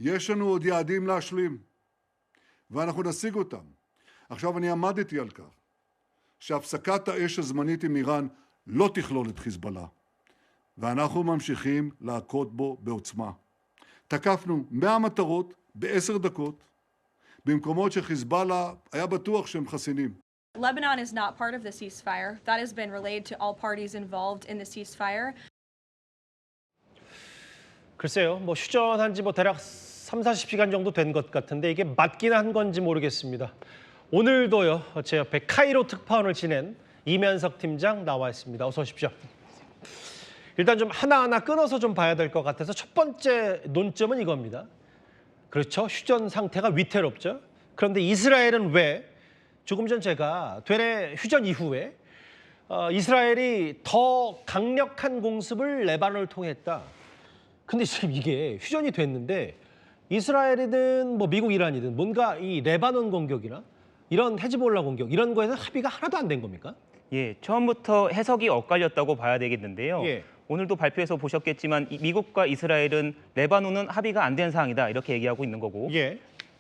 יש לנו עוד יעדים להשלים, ואנחנו נשיג אותם. עכשיו אני עמדתי על כך שהפסקת האש הזמנית עם איראן לא תכלול את חיזבאללה, ואנחנו ממשיכים להכות בו בעוצמה. תקפנו 100 מטרות ב10 דקות, במקומות שחיזבאללה היה בטוח שהם חסינים. Lebanon is not part of the ceasefire. That has been relayed to all parties involved in the ceasefire. 글쎄요, 뭐 휴전한 지 대략 30-40시간 정도 된 것 같은데 이게 맞긴 한 건지 모르겠습니다. 오늘도요, 제 옆에 카이로 특파원을 지낸 이면석 팀장 나와 있습니다. 어서 오십시오. 일단 좀 하나하나 끊어서 좀 봐야 될 것 같아서 첫 번째 논점은 이겁니다. 그렇죠, 휴전 상태가 위태롭죠. 그런데 이스라엘은 왜 조금 전 제가 되레 휴전 이후에 이스라엘이 더 강력한 공습을 레바논을 통해 했다. 근데 지금 이게 휴전이 됐는데 이스라엘이든 뭐 미국, 이란이든 뭔가 이 레바논 공격이나 이런 헤즈볼라 공격 이런 거에서 합의가 하나도 안 된 겁니까? 예, 처음부터 해석이 엇갈렸다고 봐야 되겠는데요. 예. 오늘도 발표에서 보셨겠지만 미국과 이스라엘은 레바논은 합의가 안 된 사항이다 이렇게 얘기하고 있는 거고 예.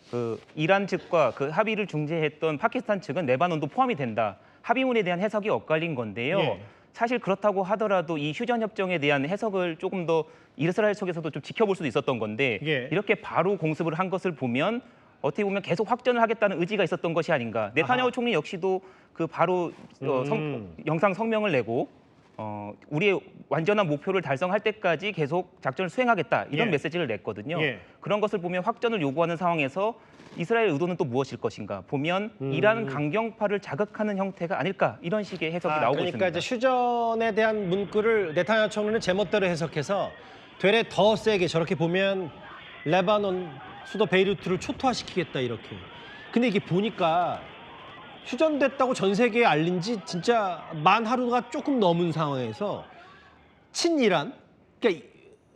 그 이란 측과 그 합의를 중재했던 파키스탄 측은 레바논도 포함이 된다. 합의문에 대한 해석이 엇갈린 건데요. 예. 사실 그렇다고 하더라도 이 휴전 협정에 대한 해석을 조금 더 이스라엘 측에서도 좀 지켜볼 수도 있었던 건데 예. 이렇게 바로 공습을 한 것을 보면 어떻게 보면 계속 확전을 하겠다는 의지가 있었던 것이 아닌가. 네타냐후 총리 역시도 그 바로 영상 성명을 내고 우리의 완전한 목표를 달성할 때까지 계속 작전을 수행하겠다 이런 예. 메시지를 냈거든요. 예. 그런 것을 보면 확전을 요구하는 상황에서 이스라엘 의도는 또 무엇일 것인가 보면 이란 강경파를 자극하는 형태가 아닐까 이런 식의 해석이 나오고 그러니까 있습니다. 이제 휴전에 대한 문구를 네타냐후 총리는 제멋대로 해석해서 되레 더 세게 저렇게 보면 레바논 수도 베이루트를 초토화시키겠다 이렇게. 근데 이게 보니까 휴전됐다고 전 세계에 알린 지 진짜 만 하루가 조금 넘은 상황에서 친이란, 그러니까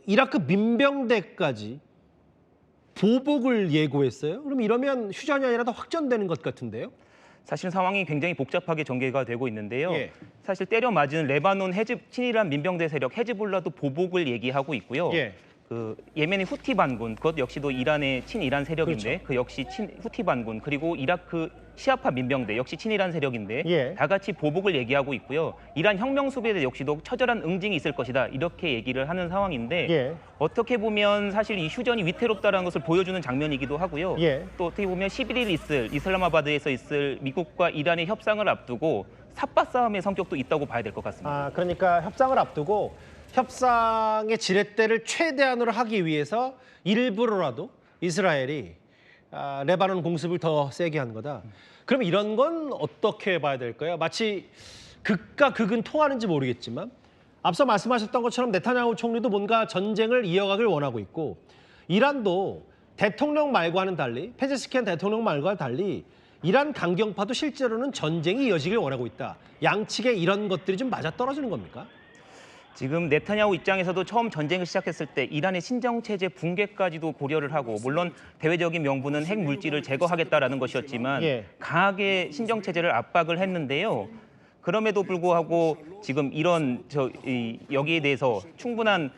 이라크 민병대까지 보복을 예고했어요. 그럼 이러면 휴전이 아니라 더 확전되는 것 같은데요? 사실 상황이 굉장히 복잡하게 전개가 되고 있는데요. 예. 사실 때려 맞은 레바논 친이란 민병대 세력 헤즈볼라도 보복을 얘기하고 있고요. 예. 그 예멘의 후티 반군, 그것 역시도 이란의 친이란 세력인데 그렇죠. 그 역시 후티 반군, 그리고 이라크 시아파 민병대 역시 친이란 세력인데 예. 다 같이 보복을 얘기하고 있고요. 이란 혁명 수비대 역시도 처절한 응징이 있을 것이다 이렇게 얘기를 하는 상황인데 예. 어떻게 보면 사실 이 휴전이 위태롭다는 것을 보여주는 장면이기도 하고요. 예. 또 어떻게 보면 11일 있을 이슬라마바드에서 있을 미국과 이란의 협상을 앞두고 삿바 싸움의 성격도 있다고 봐야 될 것 같습니다. 그러니까 협상을 앞두고 협상의 지렛대를 최대한으로 하기 위해서 일부러라도 이스라엘이 레바논 공습을 더 세게 한 거다. 그럼 이런 건 어떻게 봐야 될까요? 마치 극과 극은 통하는지 모르겠지만 앞서 말씀하셨던 것처럼 네타냐후 총리도 뭔가 전쟁을 이어가길 원하고 있고 이란도 대통령 말과는 달리 페제스키안 대통령 말과 달리 이란 강경파도 실제로는 전쟁이 이어지길 원하고 있다. 양측의 이런 것들이 좀 맞아떨어지는 겁니까? 지금 네타냐후 입장에서도 처음 전쟁을 시작했을 때 이란의 신정체제 붕괴까지도 고려를 하고 물론 대외적인 명분은 핵 물질을 제거하겠다라는 것이었지만 예. 강하게 신정체제를 압박을 했는데요. 그럼에도 불구하고 지금 이런 여기에 대해서 충분한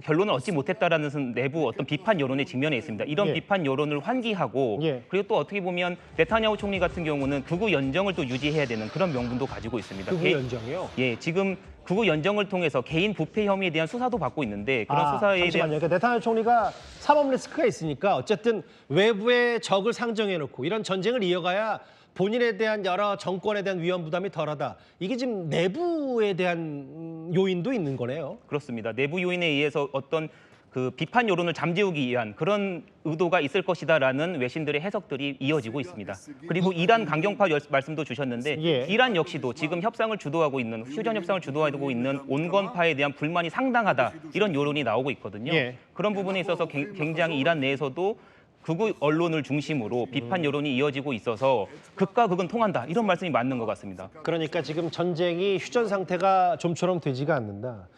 결론을 얻지 못했다라는 내부 어떤 비판 여론에 직면해 있습니다. 이런 예. 비판 여론을 환기하고 예. 그리고 또 어떻게 보면 네타냐후 총리 같은 경우는 극우 연정을 또 유지해야 되는 그런 명분도 가지고 있습니다. 극우 연정이요? 예, 지금 극우 연정을 통해서 개인 부패 혐의에 대한 수사도 받고 있는데 그런 수사에 잠시만요. 대한 그러니까 네타냐후 총리가 사법 리스크가 있으니까 어쨌든 외부의 적을 상정해놓고 이런 전쟁을 이어가야 본인에 대한 여러 정권에 대한 위험 부담이 덜하다. 이게 지금 내부에 대한 요인도 있는 거네요. 그렇습니다. 내부 요인에 의해서 어떤 그 비판 여론을 잠재우기 위한 그런 의도가 있을 것이다라는 외신들의 해석들이 이어지고 있습니다. 그리고 이란 강경파 말씀도 주셨는데 예. 이란 역시도 지금 협상을 주도하고 있는 휴전 협상을 주도하고 있는 온건파에 대한 불만이 상당하다 이런 여론이 나오고 있거든요. 예. 그런 부분에 있어서 굉장히 이란 내에서도 극우 언론을 중심으로 비판 여론이 이어지고 있어서 극과 극은 통한다 이런 말씀이 맞는 것 같습니다. 그러니까 지금 전쟁이 휴전 상태가 좀처럼 되지가 않는다.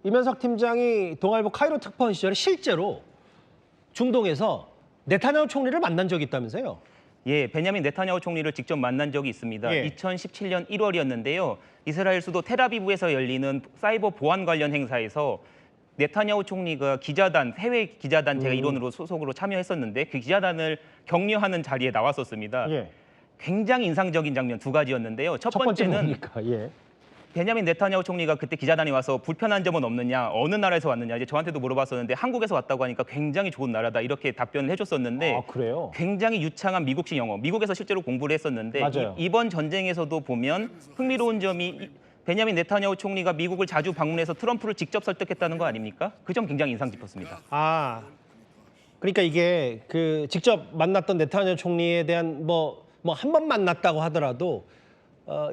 이면석 팀장이 동아일보 카이로 특파원 시절에 실제로 중동에서 네타냐후 총리를 만난 적이 있다면서요? 예, 베냐민 네타냐후 총리를 직접 만난 적이 있습니다. 예. 2017년 1월이었는데요. 이스라엘 수도 텔아비브에서 열리는 사이버 보안 관련 행사에서 네타냐후 총리가 기자단, 해외 기자단 제가 일원으로 소속으로 참여했었는데 그 기자단을 격려하는 자리에 나왔었습니다. 예. 굉장히 인상적인 장면 두 가지였는데요. 첫 첫 번째는 번째는 뭡니까? 예. 베냐민 네타냐후 총리가 그때 기자단에 와서 불편한 점은 없느냐, 어느 나라에서 왔느냐 이제 저한테도 물어봤었는데 한국에서 왔다고 하니까 굉장히 좋은 나라다 이렇게 답변을 해줬었는데 아, 그래요? 굉장히 유창한 미국식 영어, 미국에서 실제로 공부를 했었는데 맞아요. 이번 전쟁에서도 보면 흥미로운 점이 베냐민 네타냐후 총리가 미국을 자주 방문해서 트럼프를 직접 설득했다는 거 아닙니까? 그 점 굉장히 인상 깊었습니다. 아, 그러니까 이게 그 직접 만났던 네타냐후 총리에 대한 뭐 한 번 만났다고 하더라도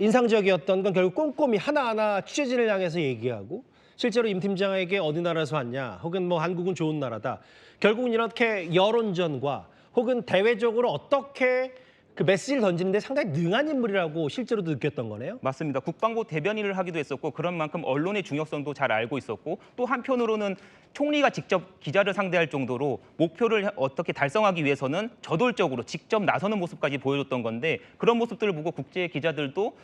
인상적이었던 건 결국 꼼꼼히 하나하나 취재진을 향해서 얘기하고 실제로 임 팀장에게 어디 나라에서 왔냐 혹은 뭐 한국은 좋은 나라다. 결국은 이렇게 여론전과 혹은 대외적으로 어떻게 그 메시지를 던지는 데 상당히 능한 인물이라고 실제로도 느꼈던 거네요. 맞습니다. 국방부 대변인을 하기도 했었고 그런 만큼 언론의 중요성도 잘 알고 있었고 또 한편으로는 총리가 직접 기자를 상대할 정도로 목표를 어떻게 달성하기 위해서는 저돌적으로 직접 나서는 모습까지 보여줬던 건데 그런 모습들을 보고 국제 기자들도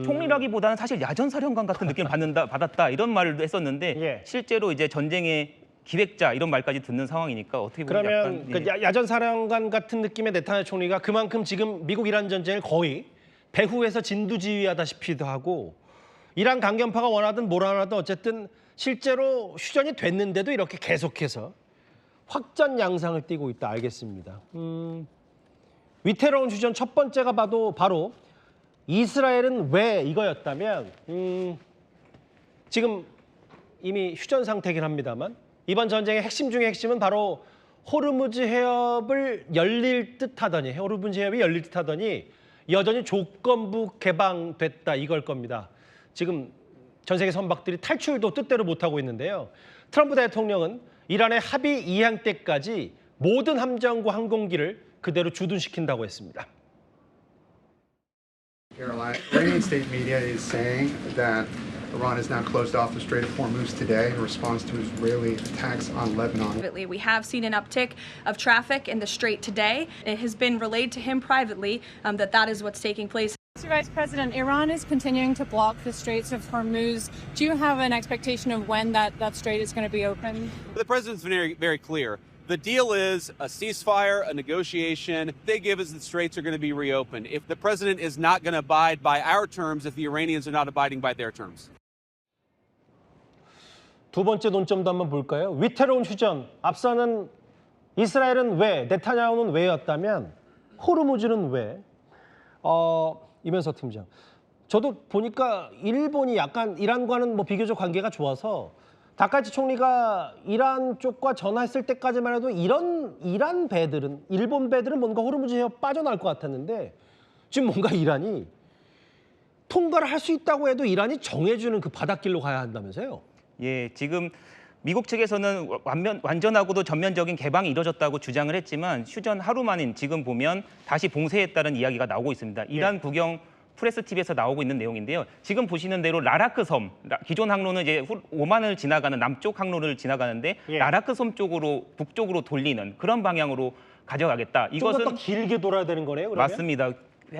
총리라기보다는 사실 야전사령관 같은 느낌을 받았다 이런 말을 했었는데 예. 실제로 이제 전쟁의 기획자 이런 말까지 듣는 상황이니까 어떻게 보면 그러면 약간 그 야전사령관 같은 느낌의 네타냐후 총리가 그만큼 지금 미국 이란 전쟁을 거의 배후에서 진두지휘하다시피도 하고 이란 강경파가 원하든 뭐라 하든 어쨌든 실제로 휴전이 됐는데도 이렇게 계속해서 확전 양상을 띠고 있다. 알겠습니다. 위태로운 휴전 첫 번째가 바로 이스라엘은 왜 이거였다면 지금 이미 휴전 상태긴 합니다만 이번 전쟁의 핵심 중의 핵심은 바로 호르무즈 해협을 열릴 듯하더니 호르무즈 해협이 열릴 듯하더니 여전히 조건부 개방됐다 이걸 겁니다. 지금 전 세계 선박들이 탈출도 뜻대로 못하고 있는데요. 트럼프 대통령은 이란의 합의 이행 때까지 모든 함정과 항공기를 그대로 주둔시킨다고 했습니다. Iranian state media is saying that Iran has now closed off the Strait of Hormuz today in response to Israeli attacks on Lebanon. We have seen an uptick of traffic in the Strait today. It has been relayed to him privately that is what's taking place. Mr. Vice President, Iran is continuing to block the Straits of Hormuz. Do you have an expectation of when that strait is going to be open? The president's been very clear. The deal is a ceasefire, a negotiation. They give us the straits are going to be reopened. If the president is not going to abide by our terms, if the Iranians are not abiding by their terms. 두 번째 논점도 한번 볼까요? 위태로운 휴전. 앞서는 이스라엘은 왜, 네타냐후는 왜였다면 호르무즈는 왜? 이면석 팀장. 저도 보니까 일본이 약간 이란과는 뭐 비교적 관계가 좋아서 다카치 총리가 이란 쪽과 전화했을 때까지만 해도 이란 배들은 일본 배들은 뭔가 호르무즈 해협 빠져나올 것 같았는데 지금 뭔가 이란이 통과를 할 수 있다고 해도 이란이 정해주는 그 바닷길로 가야 한다면서요? 예, 지금 미국 측에서는 완전하고도 전면적인 개방이 이뤄졌다고 주장을 했지만 휴전 하루 만인 지금 보면 다시 봉쇄했다는 이야기가 나오고 있습니다. 이란 국영 프레스 TV에서 나오고 있는 내용인데요. 지금 보시는 대로 라라크 섬, 기존 항로는 이제 오만을 지나가는 남쪽 항로를 지나가는데 라라크 섬 쪽으로 북쪽으로 돌리는 그런 방향으로 가져가겠다. 이것은 좀 더 길게 돌아야 되는 거네요, 그러면? 맞습니다.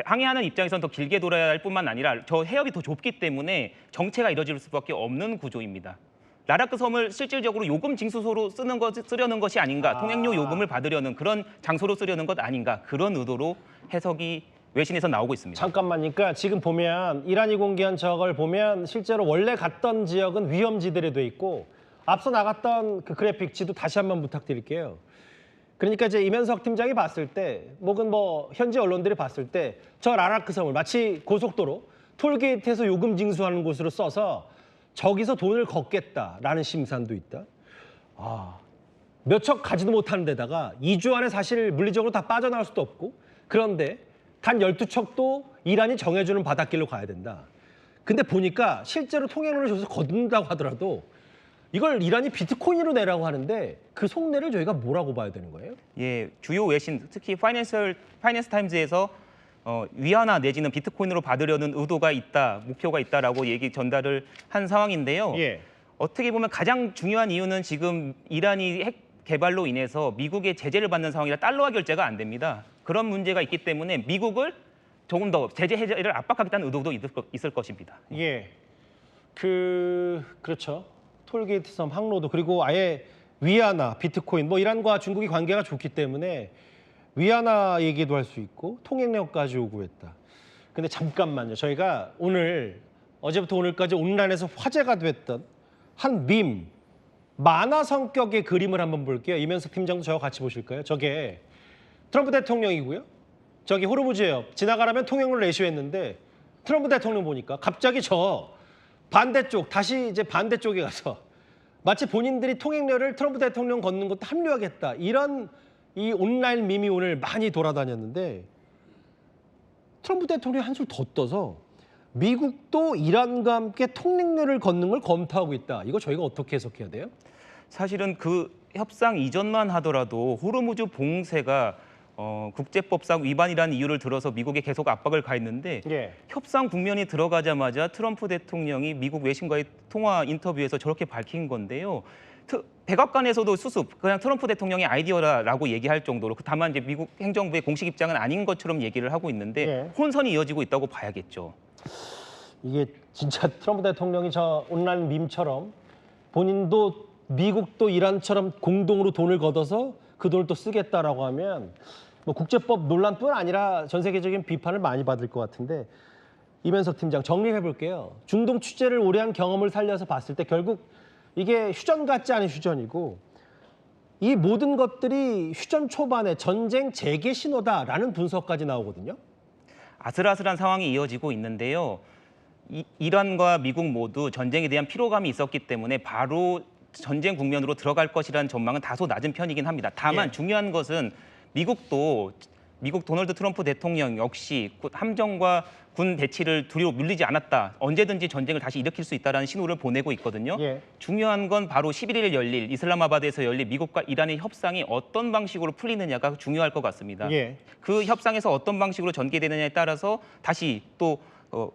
항해하는 입장에서는 더 길게 돌아야 할 뿐만 아니라 저 해협이 더 좁기 때문에 정체가 이뤄질 수밖에 없는 구조입니다. 라라크 섬을 실질적으로 요금 징수소로 쓰려는 것이 아닌가, 통행료 요금을 받으려는 그런 장소로 쓰려는 것 아닌가, 그런 의도로 해석이 외신에서 나오고 있습니다. 잠깐만, 그러니까 지금 보면 이란이 공개한 저걸 보면 실제로 원래 갔던 지역은 위험지대로 돼 있고 앞서 나갔던 그 그래픽지도 다시 한번 부탁드릴게요. 그러니까 이제 이면석 팀장이 봤을 때, 혹은 뭐 현지 언론들이 봤을 때 저 라라크 섬을 마치 고속도로 톨게이트에서 요금 징수하는 곳으로 써서 저기서 돈을 걷겠다라는 심산도 있다. 몇 척 가지도 못하는 데다가 2주 안에 사실 물리적으로 다 빠져나올 수도 없고 그런데 단 12척도 이란이 정해주는 바닷길로 가야 된다. 근데 보니까 실제로 통행료를 줘서 걷는다고 하더라도 이걸 이란이 비트코인으로 내라고 하는데 그 속내를 저희가 뭐라고 봐야 되는 거예요? 예, 주요 외신, 특히 파이낸스 타임즈에서 위안화 내지는 비트코인으로 받으려는 의도가 있다, 목표가 있다라고 얘기 전달을 한 상황인데요. 예. 어떻게 보면 가장 중요한 이유는 지금 이란이 핵 개발로 인해서 미국의 제재를 받는 상황이라 달러화 결제가 안 됩니다. 그런 문제가 있기 때문에 미국을 조금 더 제재 해제를 압박하겠다는 의도도 있을 것입니다. 예. 그렇죠. 톨게이트 섬 항로도 그리고 아예 위안화, 비트코인 뭐 이란과 중국이 관계가 좋기 때문에 위안화 얘기도 할 수 있고 통행료까지 요구했다. 근데 잠깐만요. 저희가 오늘 어제부터 오늘까지 온라인에서 화제가 됐던 한 밈, 만화 성격의 그림을 한번 볼게요. 이면석 팀장도 저와 같이 보실까요? 저게 트럼프 대통령이고요. 저기 호르무즈해협 지나가라면 통행료를 내시했는데 트럼프 대통령 보니까 갑자기 저 반대쪽 다시 이제 반대쪽에 가서 마치 본인들이 통행료를 트럼프 대통령 걷는 것도 합류하겠다. 이런 이 온라인 밈이 오늘 많이 돌아다녔는데 트럼프 대통령이 한술 더 떠서 미국도 이란과 함께 통행료를 걷는 걸 검토하고 있다. 이거 저희가 어떻게 해석해야 돼요? 사실은 그 협상 이전만 하더라도 호르무즈 봉쇄가 국제법상 위반이라는 이유를 들어서 미국에 계속 압박을 가했는데 예. 협상 국면이 들어가자마자 트럼프 대통령이 미국 외신과의 통화 인터뷰에서 저렇게 밝힌 건데요. 백악관에서도 수습, 그냥 트럼프 대통령의 아이디어라고 얘기할 정도로 다만 이제 미국 행정부의 공식 입장은 아닌 것처럼 얘기를 하고 있는데 예. 혼선이 이어지고 있다고 봐야겠죠. 이게 진짜 트럼프 대통령이 저 온라인 밈처럼 본인도 미국도 이란처럼 공동으로 돈을 걷어서 그 돈을 또 쓰겠다라고 하면 뭐 국제법 논란뿐 아니라 전 세계적인 비판을 많이 받을 것 같은데 이면석 팀장 정리해 볼게요. 중동 취재를 오래 한 경험을 살려서 봤을 때 결국 이게 휴전 같지 않은 휴전이고 이 모든 것들이 휴전 초반에 전쟁 재개 신호다라는 분석까지 나오거든요. 아슬아슬한 상황이 이어지고 있는데요. 이란과 미국 모두 전쟁에 대한 피로감이 있었기 때문에 바로 전쟁 국면으로 들어갈 것이라는 전망은 다소 낮은 편이긴 합니다. 다만 예. 중요한 것은 미국 도널드 트럼프 대통령 역시 함정과 군 대치를 두리로 밀리지 않았다. 언제든지 전쟁을 다시 일으킬 수 있다는 신호를 보내고 있거든요. 예. 중요한 건 바로 11일 열릴 이슬람마바드에서 열릴 미국과 이란의 협상이 어떤 방식으로 풀리느냐가 중요할 것 같습니다. 예. 그 협상에서 어떤 방식으로 전개되느냐에 따라서 다시 또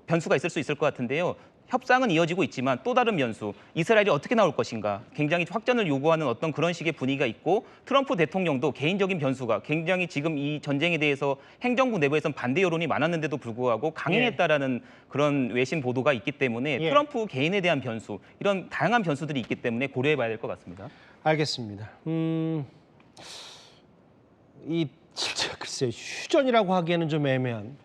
변수가 있을 수 있을 것 같은데요. 협상은 이어지고 있지만 또 다른 변수, 이스라엘이 어떻게 나올 것인가, 굉장히 확전을 요구하는 어떤 그런 식의 분위기가 있고 트럼프 대통령도 개인적인 변수가 굉장히 지금 이 전쟁에 대해서 행정부 내부에서는 반대 여론이 많았는데도 불구하고 강행했다라는 그런 외신 보도가 있기 때문에 예. 트럼프 개인에 대한 변수, 이런 다양한 변수들이 있기 때문에 고려해봐야 될 것 같습니다. 알겠습니다. 이 진짜 글쎄요, 휴전이라고 하기에는 좀 애매한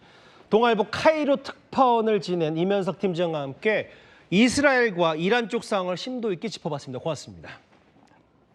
동아일보 카이로 특파원을 지낸 이면석 팀장과 함께 이스라엘과 이란 쪽 상황을 심도 있게 짚어봤습니다. 고맙습니다.